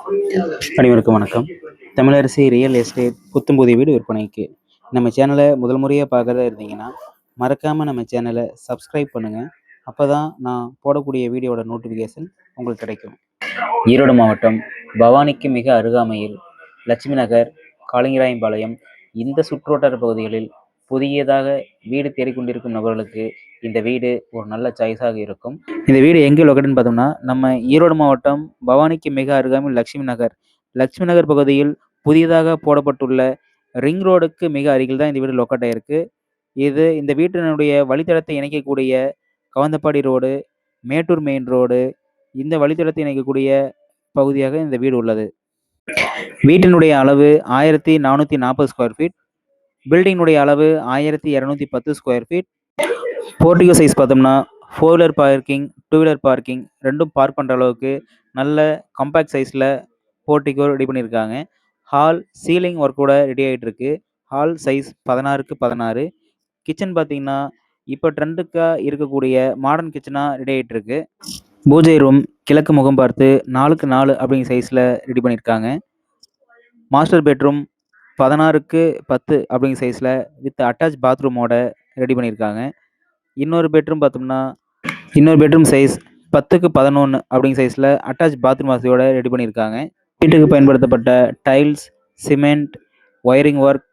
அனைவருக்கும் வணக்கம். Tamilarasi real estate புத்தம் புதிய வீடு விற்பனைக்கு. நம்ம சேனலை முதல் முறையாக பார்க்கறதா இருந்தீங்கன்னா மறக்காமல் நம்ம சேனலை சப்ஸ்கிரைப் பண்ணுங்கள். அப்போ தான் நான் போடக்கூடிய வீடியோட நோட்டிஃபிகேஷன் உங்களுக்கு கிடைக்கும். ஈரோடு மாவட்டம் பவானிக்கு மிக அருகாமையில் லட்சுமி நகர், காளிங்கராயம்பாளையம் இந்த சுற்றுவட்டார பகுதிகளில் புதியதாக வீடு தேடிக்கொண்டிருக்கும் நபர்களுக்கு இந்த வீடு ஒரு நல்ல சாய்ஸாக இருக்கும். இந்த வீடு எங்கே லொக்கேட்னு பார்த்தோம்னா நம்ம ஈரோடு மாவட்டம் பவானிக்கு மிக அருகாமையில் லட்சுமி நகர் பகுதியில் புதியதாக போடப்பட்டுள்ள ரிங் ரோடுக்கு மிக அருகில் தான் இந்த வீடு லொக்கேட் ஆயிருக்கு. இந்த வீட்டினுடைய வழித்தடத்தை இணைக்கக்கூடிய Kavundapadi road, Mettur main road, இந்த வழித்தடத்தை இணைக்கக்கூடிய பகுதியாக இந்த வீடு உள்ளது. வீட்டினுடைய அளவு 1440 ஸ்கொயர் ஃபீட். பில்டிங்கினுடைய அளவு 1210 ஸ்கொயர் ஃபீட். போர்டிகோ சைஸ் பார்த்தோம்னா 4 வீலர் பார்க்கிங், 2 வீலர் பார்க்கிங் ரெண்டும் பார்க் பண்ணுற அளவுக்கு நல்ல காம்பேக்ட் சைஸில் போர்டிகோ ரெடி பண்ணியிருக்காங்க. ஹால் சீலிங் ஒர்க்கோட ரெடி ஆகிட்டு இருக்கு. Hall size 16க்கு 16. கிச்சன் பார்த்தீங்கன்னா இப்போ ட்ரெண்டுக்காக இருக்கக்கூடிய மாடர்ன் கிச்சனாக ரெடி ஆகிட்டு இருக்கு. பூஜை ரூம் கிழக்கு முகம் பார்த்து 4க்கு 4 அப்படிங்கிற சைஸில் ரெடி பண்ணியிருக்காங்க. மாஸ்டர் பெட்ரூம் 16க்கு 10 அப்படிங்கிற சைஸில் வித் அட்டாச் பாத்ரூமோட ரெடி பண்ணியிருக்காங்க. இன்னொரு பெட்ரூம் சைஸ் 10க்கு 11 அப்படிங்கிற சைஸில் அட்டாச் பாத்ரூம் வசதியோட ரெடி பண்ணியிருக்காங்க. வீட்டுக்கு பயன்படுத்தப்பட்ட tiles, cement, wiring work,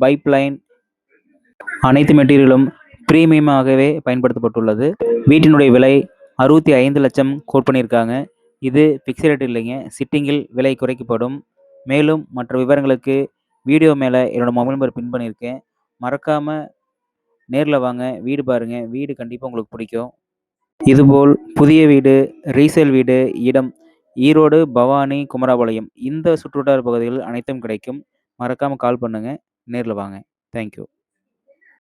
pipe line அனைத்து மெட்டீரியலும் பிரீமியமாகவே பயன்படுத்தப்பட்டுள்ளது. வீட்டினுடைய விலை 65 லட்சம் கோட் பண்ணியிருக்காங்க. இது ஃபிக்ஸ்ட் ரேட் இல்லைங்க, சிட்டிங்கில் விலை குறைக்கப்படும். மேலும் மற்ற விவரங்களுக்கு வீடியோ மேலே என்னோட மொபைல் நம்பர் பின் பண்ணியிருக்கேன். மறக்காமல் நேரில் வாங்க, வீடு பாருங்கள். வீடு கண்டிப்பாக உங்களுக்கு பிடிக்கும். இதுபோல் புதிய வீடு, ரீசேல் வீடு, இடம் ஈரோடு, பவானி, குமராபாளையம் இந்த சுற்றுவட்டார பகுதிகள் அனைத்தும் கிடைக்கும். மறக்காமல் கால் பண்ணுங்கள், நேரில் வாங்க. தேங்க்யூ.